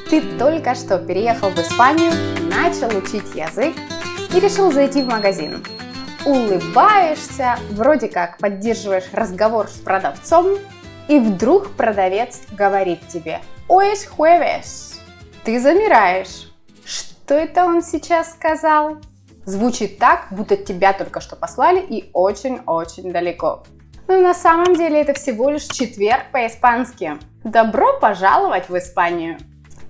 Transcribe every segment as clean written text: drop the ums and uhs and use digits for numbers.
Ты только что переехал в Испанию, начал учить язык и решил зайти в магазин. Улыбаешься, вроде как поддерживаешь разговор с продавцом, и вдруг продавец говорит тебе «Hoy es jueves». Ты замираешь. Что это он сейчас сказал? Звучит так, будто тебя только что послали и очень-очень далеко. Но на самом деле это всего лишь четверг по-испански. Добро пожаловать в Испанию!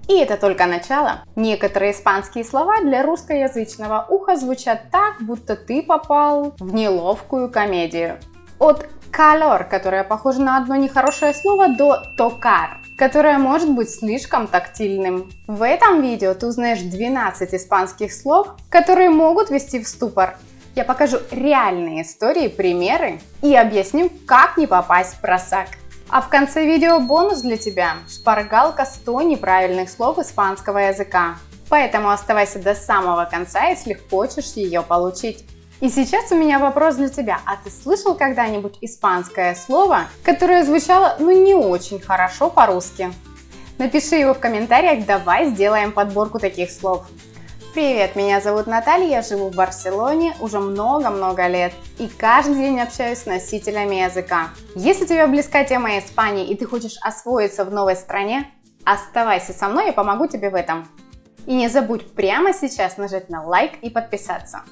И это только начало. Некоторые испанские слова для русскоязычного уха звучат так, будто ты попал в неловкую комедию. От calor, которое похоже на одно нехорошее слово, до tocar, которое может быть слишком тактильным. В этом видео ты узнаешь 12 испанских слов, которые могут ввести в ступор. Я покажу реальные истории, примеры и объясню, как не попасть в просак. А в конце видео бонус для тебя – шпаргалка 100 неправильных слов испанского языка. Поэтому оставайся до самого конца, если хочешь ее получить. И сейчас у меня вопрос для тебя. А ты слышал когда-нибудь испанское слово, которое звучало не очень хорошо по-русски? Напиши его в комментариях, давай сделаем подборку таких слов. Привет, меня зовут Наталья, я живу в Барселоне уже много-много лет и каждый день общаюсь с носителями языка. Если тебе близка тема Испании и ты хочешь освоиться в новой стране, оставайся со мной, я помогу тебе в этом. И не забудь прямо сейчас нажать на лайк и подписаться.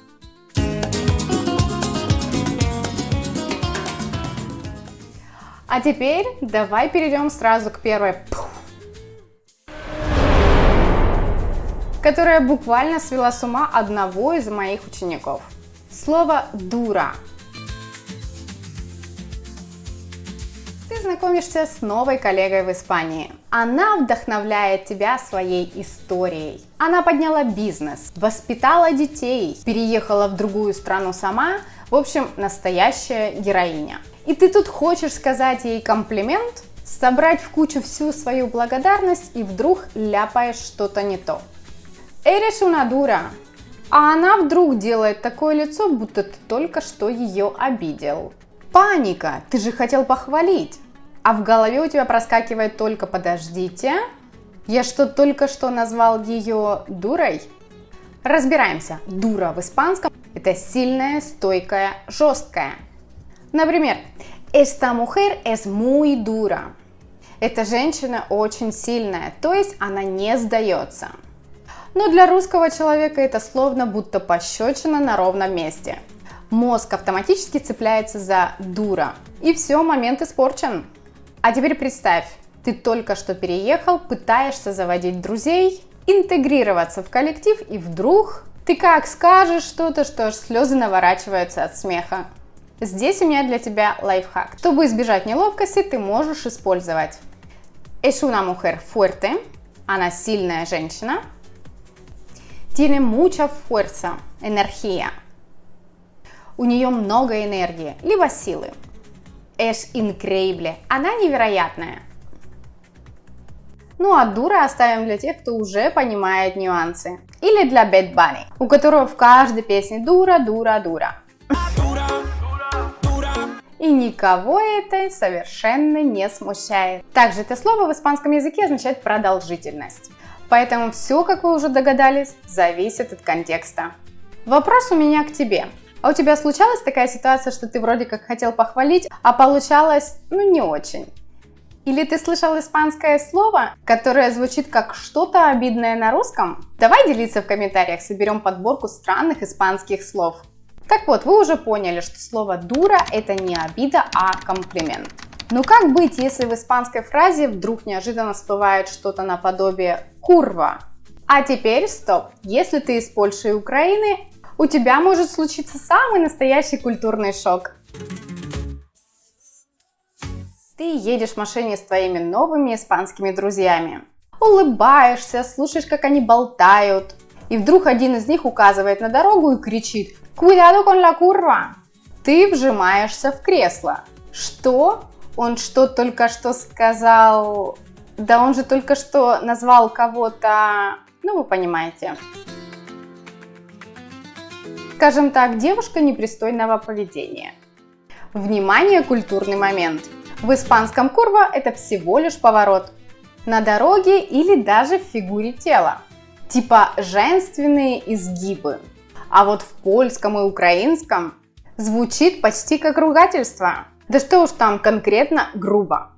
А теперь давай перейдем сразу к первой которая буквально свела с ума одного из моих учеников. Слово «дура». Ты знакомишься с новой коллегой в Испании. Она вдохновляет тебя своей историей. Она подняла бизнес, воспитала детей, переехала в другую страну сама. В общем, настоящая героиня. И ты тут хочешь сказать ей комплимент, собрать в кучу всю свою благодарность и вдруг ляпаешь что-то не то. Eres una dura. А она вдруг делает такое лицо, будто ты только что ее обидел. Паника, ты же хотел похвалить. А в голове у тебя проскакивает только «подождите». Я что, только что назвал ее дурой? Разбираемся. Дура в испанском – это сильная, стойкая, жесткая. Например, Esta mujer es muy dura. Эта женщина очень сильная, то есть она не сдается. Но для русского человека это словно будто пощечина на ровном месте. Мозг автоматически цепляется за дура. И все, момент испорчен. А теперь представь, ты только что переехал, пытаешься заводить друзей, интегрироваться в коллектив, и вдруг ты как скажешь что-то, что аж слезы наворачиваются от смеха. Здесь у меня для тебя лайфхак. Чтобы избежать неловкости, ты можешь использовать Es una mujer fuerte, она сильная женщина. Tiene mucha fuerza, energía. У нее много энергии, либо силы. Es increíble, она невероятная. Ну а дура оставим для тех, кто уже понимает нюансы. Или для Bad Bunny, у которого в каждой песне дура, дура, дура. И никого это совершенно не смущает. Также это слово в испанском языке означает продолжительность. Поэтому все, как вы уже догадались, зависит от контекста. Вопрос у меня к тебе. А у тебя случалась такая ситуация, что ты вроде как хотел похвалить, а получалось, не очень? Или ты слышал испанское слово, которое звучит как что-то обидное на русском? Давай делиться в комментариях, соберем подборку странных испанских слов. Так вот, вы уже поняли, что слово «дура» – это не обида, а комплимент. Но как быть, если в испанской фразе вдруг неожиданно всплывает что-то наподобие «курва»? А теперь стоп! Если ты из Польши и Украины, у тебя может случиться самый настоящий культурный шок. Ты едешь в машине с твоими новыми испанскими друзьями. Улыбаешься, слушаешь, как они болтают. И вдруг один из них указывает на дорогу и кричит «Cuidado con la curva!». Ты вжимаешься в кресло. Что? Он что, только что сказал? Да он же только что назвал кого-то... вы понимаете. Скажем так, девушка непристойного поведения. Внимание, культурный момент. В испанском curva это всего лишь поворот. на дороге или даже в фигуре тела. Типа женственные изгибы. А вот в польском и украинском звучит почти как ругательство. Да что уж там конкретно грубо.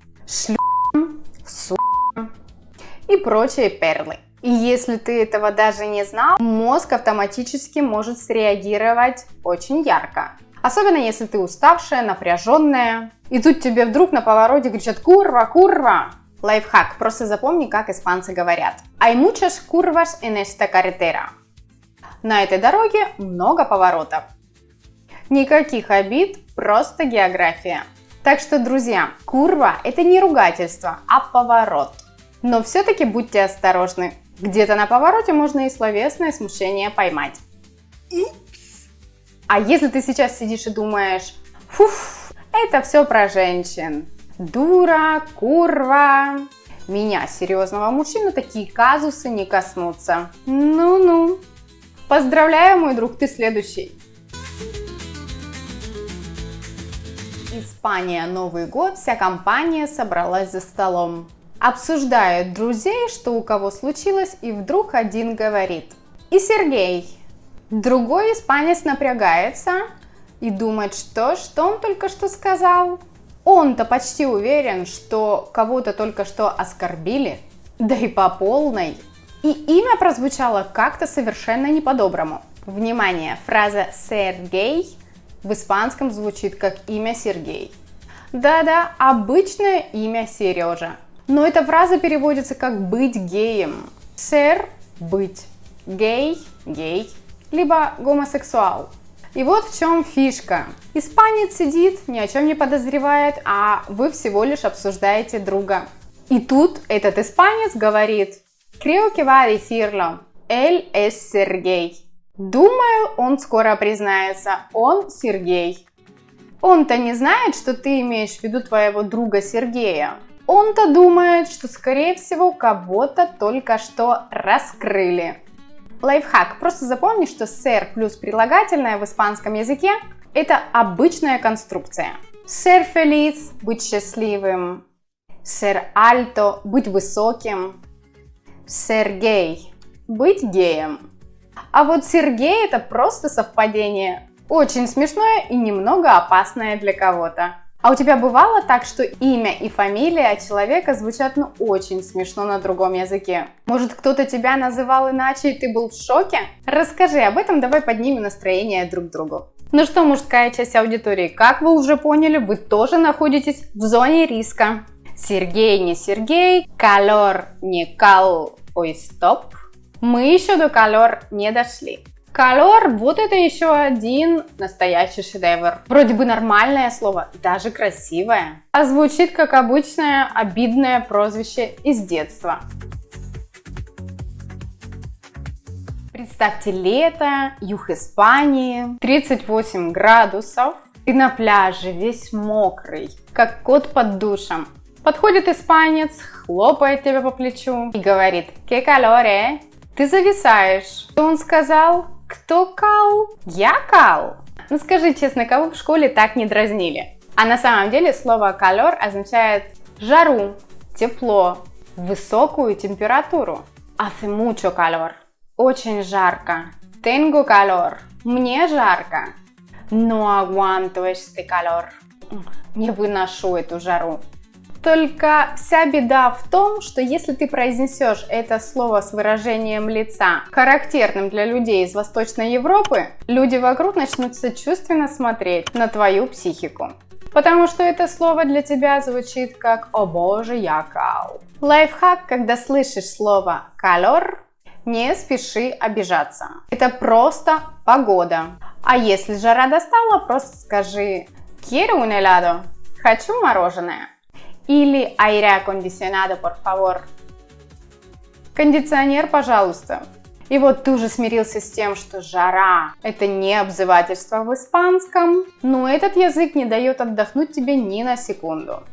И прочие перлы. И если ты этого даже не знал, мозг автоматически может среагировать очень ярко. Особенно если ты уставшая, напряженная. И тут тебе вдруг на повороте кричат «Курва, курва!». Лайфхак, просто запомни, как испанцы говорят. Hay muchas curvas en esta carretera. На этой дороге много поворотов. Никаких обид, просто география. Так что, друзья, курва – это не ругательство, а поворот. Но все-таки будьте осторожны. Где-то на повороте можно и словесное смущение поймать. А если ты сейчас сидишь и думаешь, фуф, это все про женщин. Дура, курва. Меня, серьезного мужчину, такие казусы не коснутся. Ну-ну. Поздравляю, мой друг, ты следующий. Испания, Новый год, вся компания собралась за столом. Обсуждают друзей, что у кого случилось, и вдруг один говорит: «И Сергей». Другой испанец напрягается и думает, что он только что сказал. Он-то почти уверен, что кого-то только что оскорбили, да и по полной. И имя прозвучало как-то совершенно не по-доброму. Внимание, фраза «Сергей» в испанском звучит как имя Сергей. Да-да, обычное имя Сережа. Но эта фраза переводится как «быть геем». Ser – быть, гей – гей, либо гомосексуал. И вот в чем фишка. Испанец сидит, ни о чем не подозревает, а вы всего лишь обсуждаете друга. И тут этот испанец говорит: «Creo que va a decirlo. Él es Sergey». Думаю, он скоро признается, он Сергей. Он-то не знает, что ты имеешь в виду твоего друга Сергея. Он-то думает, что, скорее всего, кого-то только что раскрыли. Лайфхак. Просто запомни, что ser плюс прилагательное в испанском языке – это обычная конструкция. Ser feliz – быть счастливым. Ser alto – быть высоким. Ser gay – быть геем. А вот Сергей – это просто совпадение. Очень смешное и немного опасное для кого-то. А у тебя бывало так, что имя и фамилия человека звучат очень смешно на другом языке? Может, кто-то тебя называл иначе и ты был в шоке? Расскажи об этом, давай поднимем настроение друг другу. Ну что, мужская часть аудитории, как вы уже поняли, вы тоже находитесь в зоне риска. Сергей не Сергей, calor не кал, ой, стоп. Мы еще до calor не дошли. Calor, вот это еще один настоящий шедевр. Вроде бы нормальное слово, даже красивое, а звучит как обычное обидное прозвище из детства. Представьте лето, юг Испании, 38 градусов, ты на пляже весь мокрый, как кот под душем. Подходит испанец, хлопает тебя по плечу и говорит: «Que calor, eh?» Ты зависаешь. Что он сказал? Кто кал? Я кал? Ну скажи честно, кого в школе так не дразнили? А на самом деле слово calor означает жару, тепло, высокую температуру. Hace mucho calor. Очень жарко. Tengo calor. Мне жарко. No aguanto este calor. Не выношу эту жару. Только вся беда в том, что если ты произнесешь это слово с выражением лица, характерным для людей из Восточной Европы, люди вокруг начнут сочувственно смотреть на твою психику. Потому что это слово для тебя звучит как «О боже, я кал». Лайфхак, когда слышишь слово «calor», не спеши обижаться. Это просто погода. А если жара достала, просто скажи «Quiero un helado», «Хочу мороженое». Или aire acondicionado, por favor. Кондиционер, пожалуйста. И вот ты уже смирился с тем, что жара – это не обзывательство в испанском, но этот язык не дает отдохнуть тебе ни на секунду.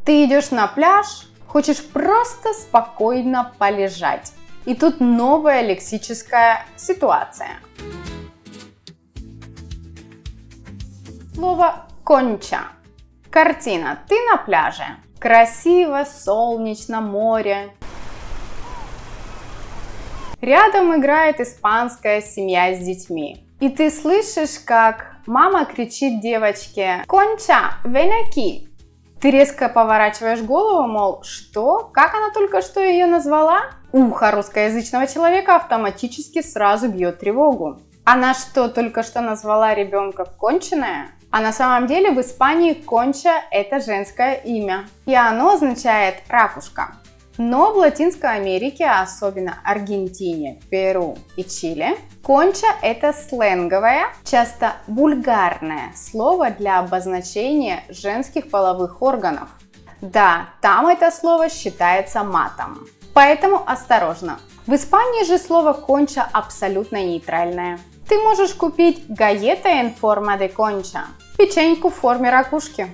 Ты идешь на пляж, хочешь просто спокойно полежать. И тут новая лексическая ситуация. Слово «конча». Картина. Ты на пляже. Красиво, солнечно, море. Рядом играет испанская семья с детьми. И ты слышишь, как мама кричит девочке: «Конча, ven aquí!» Ты резко поворачиваешь голову, мол, что? Как она только что ее назвала? Ухо русскоязычного человека автоматически сразу бьет тревогу. Она что, только что назвала ребенка конченая? А на самом деле в Испании конча – это женское имя, и оно означает ракушка. Но в Латинской Америке, особенно Аргентине, Перу и Чили, конча – это сленговое, часто вульгарное слово для обозначения женских половых органов. Да, там это слово считается матом. Поэтому осторожно. В Испании же слово конча абсолютно нейтральное. Ты можешь купить галета en forma de concha, печеньку в форме ракушки,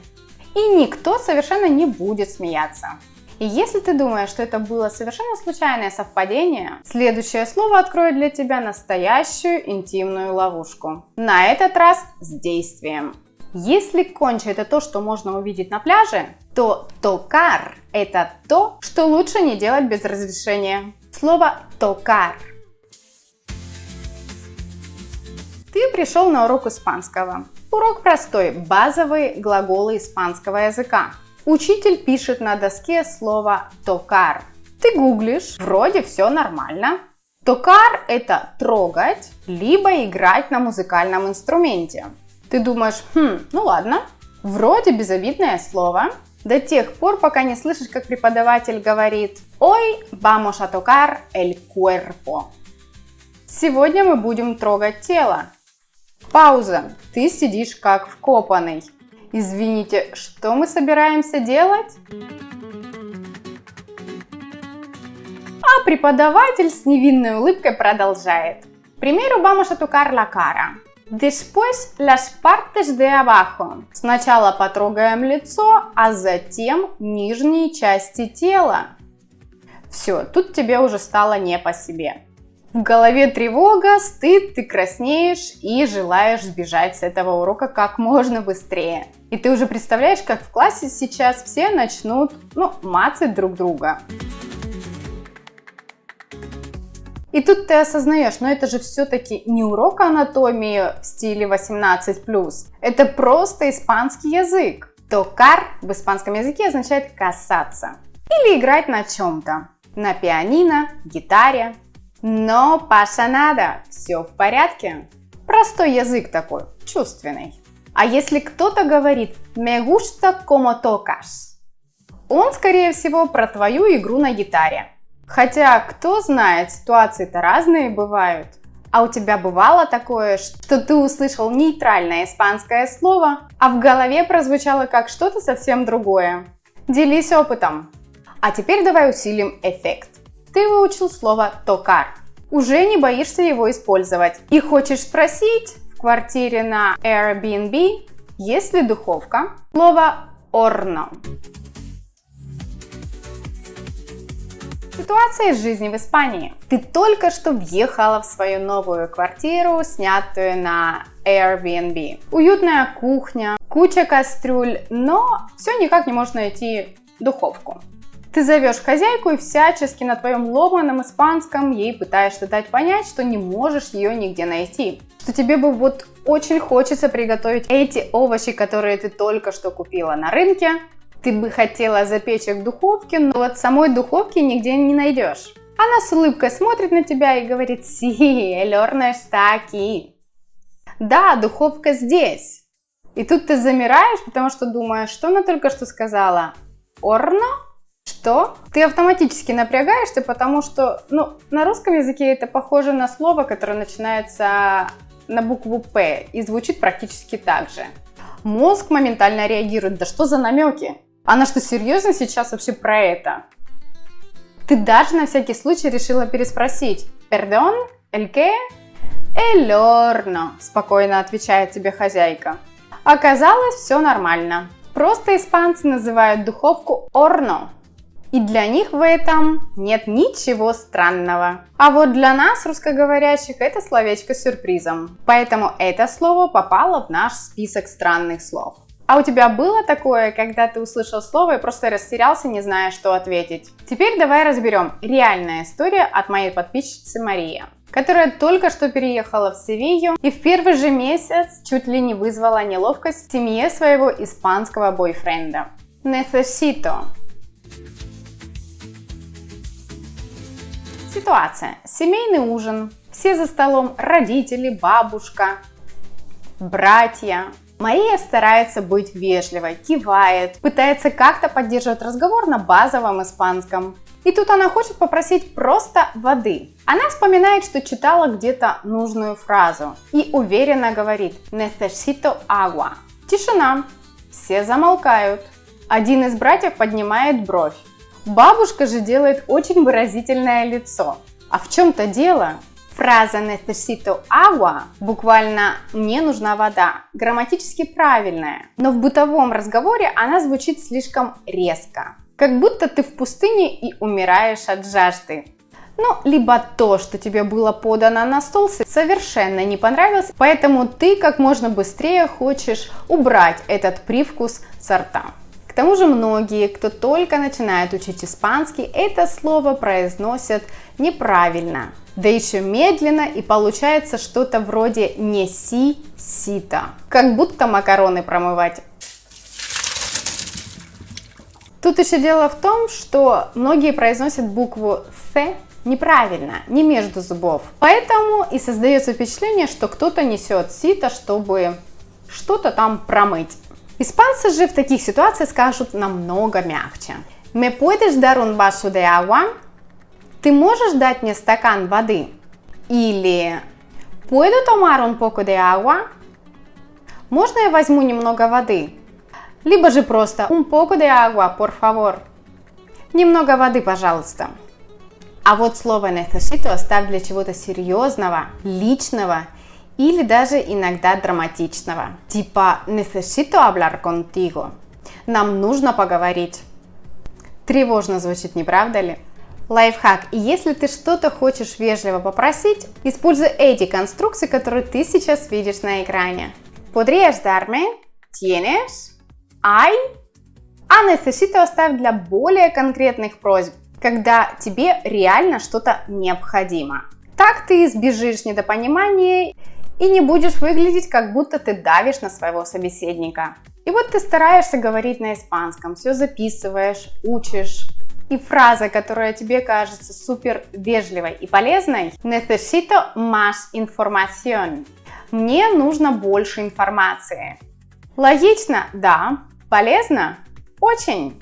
и никто совершенно не будет смеяться. И если ты думаешь, что это было совершенно случайное совпадение, следующее слово откроет для тебя настоящую интимную ловушку. На этот раз с действием. Если конча – это то, что можно увидеть на пляже, то tocar – это то, что лучше не делать без разрешения. Слово tocar. Ты пришел на урок испанского. Урок простой, базовые глаголы испанского языка. Учитель пишет на доске слово tocar. Ты гуглишь, вроде все нормально. Tocar – это трогать, либо играть на музыкальном инструменте. Ты думаешь, ну ладно, вроде безобидное слово, до тех пор, пока не слышишь, как преподаватель говорит: «Hoy vamos a tocar el cuerpo». Сегодня мы будем трогать тело. Пауза. Ты сидишь как вкопанный. Извините, что мы собираемся делать? А преподаватель с невинной улыбкой продолжает. Primero vamos a tocar la cara. Después las partes de abajo. Сначала потрогаем лицо, а затем нижние части тела. Все, тут тебе уже стало не по себе. В голове тревога, стыд, ты краснеешь и желаешь сбежать с этого урока как можно быстрее. И ты уже представляешь, как в классе сейчас все начнут, мацать друг друга. И тут ты осознаешь, но это же все-таки не урок анатомии в стиле 18+. Это просто испанский язык. Tocar в испанском языке означает касаться. Или играть на чем-то. На пианино, гитаре. Но pasa nada, все в порядке. Простой язык такой, чувственный. А если кто-то говорит me gusta como tocas, он, скорее всего, про твою игру на гитаре. Хотя, кто знает, ситуации-то разные бывают. А у тебя бывало такое, что ты услышал нейтральное испанское слово, а в голове прозвучало как что-то совсем другое? Делись опытом. А теперь давай усилим эффект. Ты выучил слово tocar. Уже не боишься его использовать. И хочешь спросить в квартире на Airbnb, есть ли духовка? Слово horno. Ситуация из жизни в Испании. Ты только что въехала в свою новую квартиру, снятую на Airbnb. Уютная кухня, куча кастрюль, но все никак не можешь найти духовку. Ты зовешь хозяйку и всячески на твоем ломаном испанском ей пытаешься дать понять, что не можешь ее нигде найти. Что тебе бы очень хочется приготовить эти овощи, которые ты только что купила на рынке. Ты бы хотела запечь их в духовке, но самой духовки нигде не найдешь. Она с улыбкой смотрит на тебя и говорит: «Sí, el horno está aquí». Да, духовка здесь. И тут ты замираешь, потому что думаешь, что она только что сказала. Horno? Что? Ты автоматически напрягаешься, потому что, на русском языке это похоже на слово, которое начинается на букву «П» и звучит практически так же. Мозг моментально реагирует. Да что за намеки? Она что, серьезно сейчас вообще про это? Ты даже на всякий случай решила переспросить. «Perdón? ¿El qué?» «El horno», спокойно отвечает тебе хозяйка. Оказалось, все нормально. Просто испанцы называют духовку horno. И для них в этом нет ничего странного. А вот для нас, русскоговорящих, это словечко с сюрпризом. Поэтому это слово попало в наш список странных слов. А у тебя было такое, когда ты услышал слово и просто растерялся, не зная, что ответить? Теперь давай разберем реальная история от моей подписчицы Марии, которая только что переехала в Севилью и в первый же месяц чуть ли не вызвала неловкость в семье своего испанского бойфренда. Necesito. Ситуация. Семейный ужин. Все за столом, родители, бабушка, братья. Мария старается быть вежливой, кивает, пытается как-то поддерживать разговор на базовом испанском. И тут она хочет попросить просто воды. Она вспоминает, что читала где-то нужную фразу и уверенно говорит «Necesito agua». Тишина. Все замолкают. Один из братьев поднимает бровь. Бабушка же делает очень выразительное лицо. А в чем-то дело? Фраза «necesito agua» буквально «мне нужна вода» грамматически правильная, но в бытовом разговоре она звучит слишком резко. Как будто ты в пустыне и умираешь от жажды. Ну, либо то, что тебе было подано на стол, совершенно не понравилось, поэтому ты как можно быстрее хочешь убрать этот привкус со рта. К тому же многие, кто только начинает учить испанский, это слово произносят неправильно. Да еще медленно, и получается что-то вроде «неси-сита». Как будто макароны промывать. Тут еще дело в том, что многие произносят букву «с» неправильно, не между зубов. Поэтому и создается впечатление, что кто-то несет сито, чтобы что-то там промыть. Испанцы же в таких ситуациях скажут намного мягче. «Me puedes dar un vaso de agua?» Ты можешь дать мне стакан воды? Или ¿Puedo tomar un poco de agua? Можно я возьму немного воды? Либо же просто un poco de agua, por favor. Немного воды, пожалуйста. А вот слово necesito оставь для чего-то серьезного, личного или даже иногда драматичного. Типа necesito hablar contigo. Нам нужно поговорить. Тревожно звучит, не правда ли? Лайфхак. И если ты что-то хочешь вежливо попросить, используй эти конструкции, которые ты сейчас видишь на экране. Podrías darme, tienes, hay, а necesito оставь для более конкретных просьб, когда тебе реально что-то необходимо. Так ты избежишь недопонимания и не будешь выглядеть, как будто ты давишь на своего собеседника. И вот ты стараешься говорить на испанском, все записываешь, учишь. И фраза, которая тебе кажется супер вежливой и полезной, necesito más información. Мне нужно больше информации. Логично? Да. Полезно? Очень.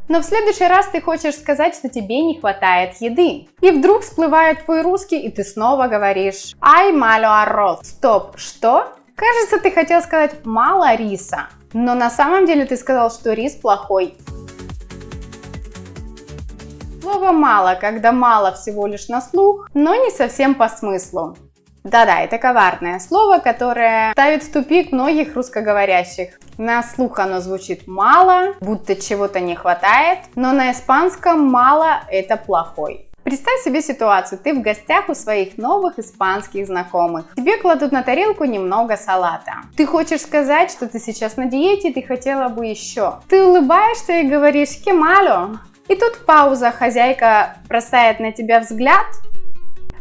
Но в следующий раз ты хочешь сказать, что тебе не хватает еды. И вдруг всплывает твой русский, и ты снова говоришь «Ay, malo arroz». Стоп, что? Кажется, ты хотел сказать «мало риса». Но на самом деле ты сказал, что рис плохой. Слово «мало», когда мало всего лишь на слух, но не совсем по смыслу. Да-да, это коварное слово, которое ставит в тупик многих русскоговорящих. На слух оно звучит «мало», будто чего-то не хватает, но на испанском «мало» – это плохой. Представь себе ситуацию, ты в гостях у своих новых испанских знакомых. Тебе кладут на тарелку немного салата. Ты хочешь сказать, что ты сейчас на диете, ты хотела бы еще. Ты улыбаешься и говоришь «que malo». И тут пауза, хозяйка бросает на тебя взгляд.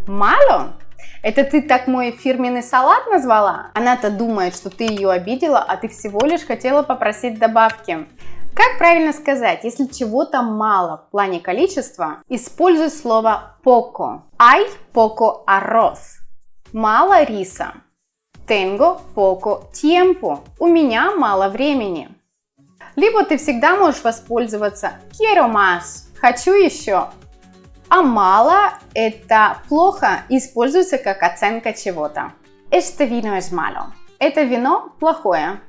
Мало? Это ты так мой фирменный салат назвала? Она-то думает, что ты ее обидела, а ты всего лишь хотела попросить добавки. Как правильно сказать, если чего-то мало в плане количества, используй слово poco. Hay poco arroz. Мало риса. Tengo poco tiempo. У меня мало времени. Либо ты всегда можешь воспользоваться quiero más, хочу еще. А мало – это плохо, используется как оценка чего-то. Este vino es malo. Это вино плохое.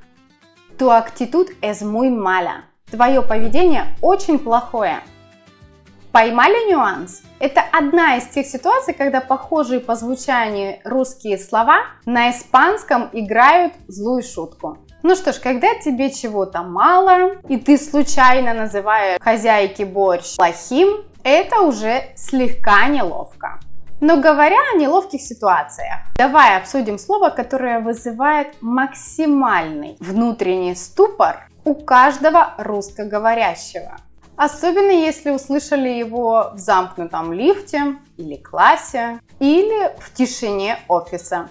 Tu actitud es muy mala. Твое поведение очень плохое. Поймали нюанс? Это одна из тех ситуаций, когда похожие по звучанию русские слова на испанском играют злую шутку. Ну что ж, когда тебе чего-то мало, и ты случайно называешь хозяйки борщ плохим, это уже слегка неловко. Но говоря о неловких ситуациях, давай обсудим слово, которое вызывает максимальный внутренний ступор у каждого русскоговорящего. Особенно если услышали его в замкнутом лифте или классе, или в тишине офиса.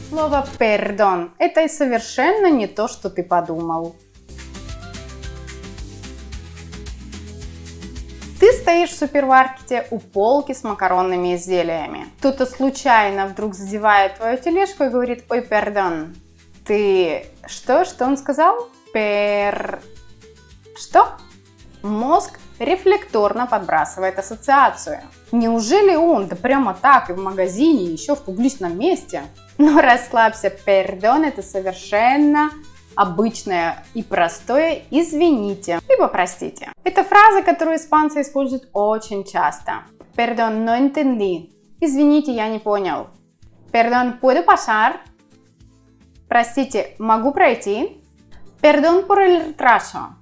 Слово «perdón» – это совершенно не то, что ты подумал. Ты стоишь в супермаркете у полки с макаронными изделиями. Кто-то случайно вдруг задевает твою тележку и говорит: «Ой, perdón». Ты что он сказал? Что? Мозг рефлекторно подбрасывает ассоциацию. Неужели он, да прямо так и в магазине, еще в публичном месте? Но расслабься, perdón – это совершенно обычное и простое «извините» либо «простите». Это фраза, которую испанцы используют очень часто. Perdón, no entendí. Извините, я не понял. Perdón, ¿puedo pasar? Простите, могу пройти? Perdón por el retraso.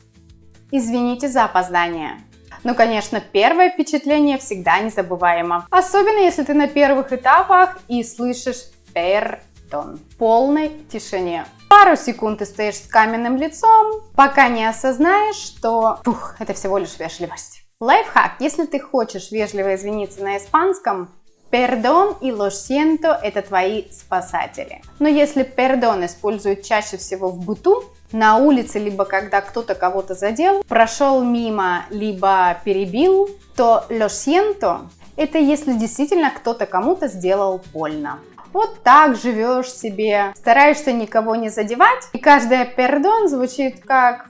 Извините за опоздание. Ну, конечно, первое впечатление всегда незабываемо. Особенно, если ты на первых этапах и слышишь perdón в полной тишине. Пару секунд ты стоишь с каменным лицом, пока не осознаешь, что это всего лишь вежливость. Лайфхак. Если ты хочешь вежливо извиниться на испанском, perdón и lo siento – это твои спасатели. Но если perdón используют чаще всего в быту, на улице, либо когда кто-то кого-то задел, прошел мимо, либо перебил, то lo siento – это если действительно кто-то кому-то сделал больно. Вот так живешь себе, стараешься никого не задевать, и каждое perdón звучит как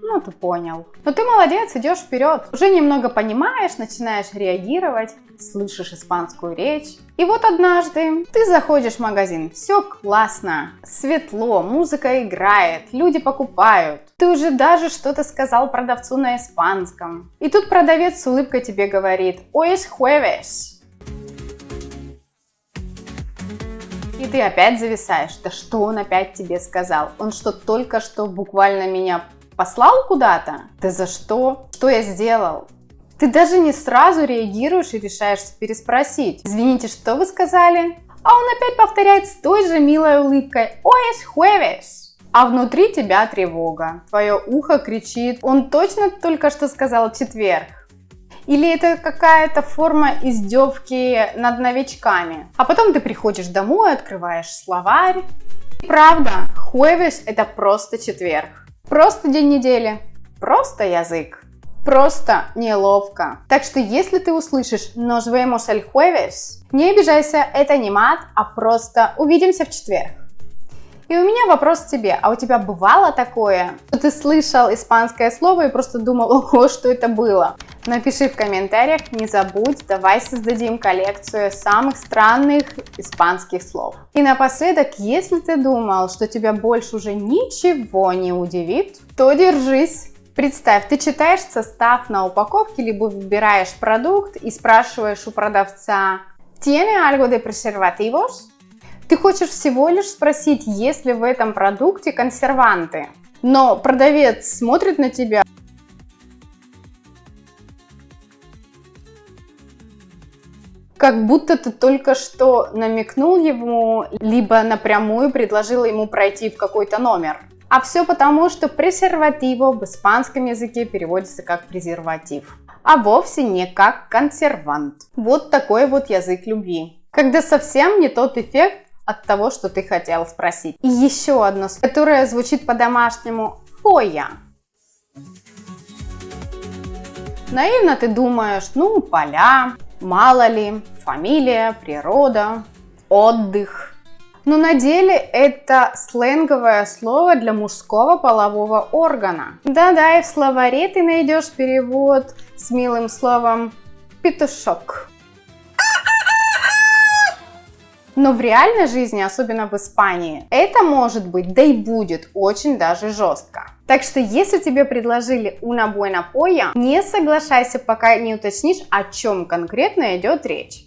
«ну ты понял». Но ты молодец, идешь вперед, уже немного понимаешь, начинаешь реагировать, слышишь испанскую речь. И вот однажды ты заходишь в магазин, все классно, светло, музыка играет, люди покупают. Ты уже даже что-то сказал продавцу на испанском. И тут продавец с улыбкой тебе говорит «Hoy es jueves». И ты опять зависаешь. Да что он опять тебе сказал? Он что, только что буквально меня послал куда-то? Да за что? Что я сделал? Ты даже не сразу реагируешь и решаешься переспросить. Извините, что вы сказали? А он опять повторяет с той же милой улыбкой «Hoy es jueves». А внутри тебя тревога. Твое ухо кричит: он точно только что сказал четверг? Или это какая-то форма издевки над новичками? А потом ты приходишь домой, открываешь словарь. Правда, jueves – это просто четверг. Просто день недели. Просто язык. Просто неловко. Так что если ты услышишь «Nos vemos el jueves», не обижайся, это не мат, а просто «увидимся в четверг». И у меня вопрос к тебе, а у тебя бывало такое, что ты слышал испанское слово и просто думал: ого, что это было? Напиши в комментариях, не забудь, давай создадим коллекцию самых странных испанских слов. И напоследок, если ты думал, что тебя больше уже ничего не удивит, то держись. Представь, ты читаешь состав на упаковке, либо выбираешь продукт и спрашиваешь у продавца: «Tiene algo de preservativos?» Ты хочешь всего лишь спросить, есть ли в этом продукте консерванты. Но продавец смотрит на тебя, как будто ты только что намекнул ему, либо напрямую предложил ему пройти в какой-то номер. А все потому, что презервативо в испанском языке переводится как презерватив, а вовсе не как консервант. Вот такой вот язык любви. Когда совсем не тот эффект от того, что ты хотел спросить. И еще одно, которое звучит по-домашнему – «поя». Наивно ты думаешь: ну, поля, мало ли, фамилия, природа, отдых. Но на деле это сленговое слово для мужского полового органа. Да-да, и в словаре ты найдешь перевод с милым словом «петушок». Но в реальной жизни, особенно в Испании, это может быть, да и будет, очень даже жестко. Так что если тебе предложили una buena polla, не соглашайся, пока не уточнишь, о чем конкретно идет речь.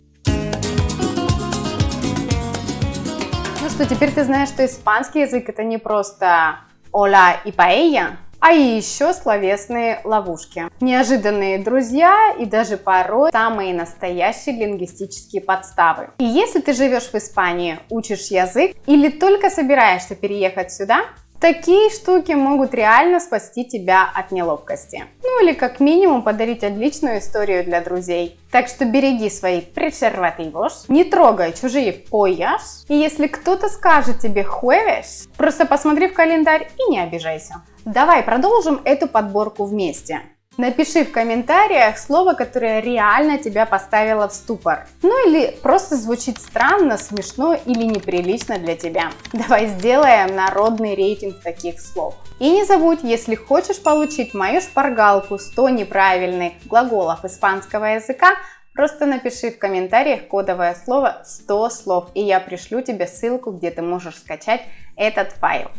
Ну что, теперь ты знаешь, что испанский язык это не просто hola и paella, А еще словесные ловушки, неожиданные друзья и даже порой самые настоящие лингвистические подставы. И если ты живешь в Испании, учишь язык или только собираешься переехать сюда, такие штуки могут реально спасти тебя от неловкости. Ну или как минимум подарить отличную историю для друзей. Так что береги свои презервативos, не трогай чужие pollas. И если кто-то скажет тебе jueves, просто посмотри в календарь и не обижайся. Давай продолжим эту подборку вместе. Напиши в комментариях слово, которое реально тебя поставило в ступор. Ну или просто звучит странно, смешно или неприлично для тебя. Давай сделаем народный рейтинг таких слов. И не забудь, если хочешь получить мою шпаргалку 100 неправильных глаголов испанского языка, просто напиши в комментариях кодовое слово 100 слов, и я пришлю тебе ссылку, где ты можешь скачать этот файл.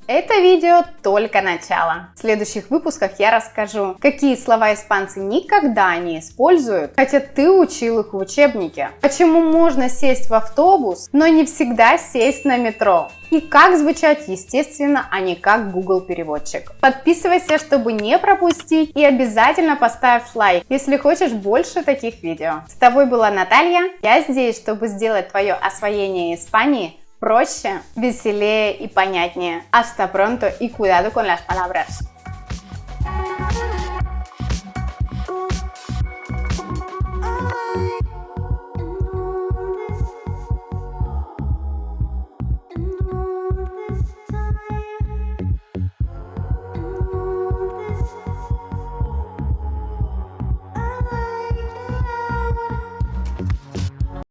Это видео только начало. В следующих выпусках я расскажу, какие слова испанцы никогда не используют, хотя ты учил их в учебнике. Почему можно сесть в автобус, но не всегда сесть на метро. И как звучать естественно, а не как Google переводчик. Подписывайся, чтобы не пропустить, и обязательно поставь лайк, если хочешь больше таких видео. С тобой была Наталья. Я здесь, чтобы сделать твое освоение Испании проще, веселее и понятнее. Hasta pronto y cuidado con las palabras.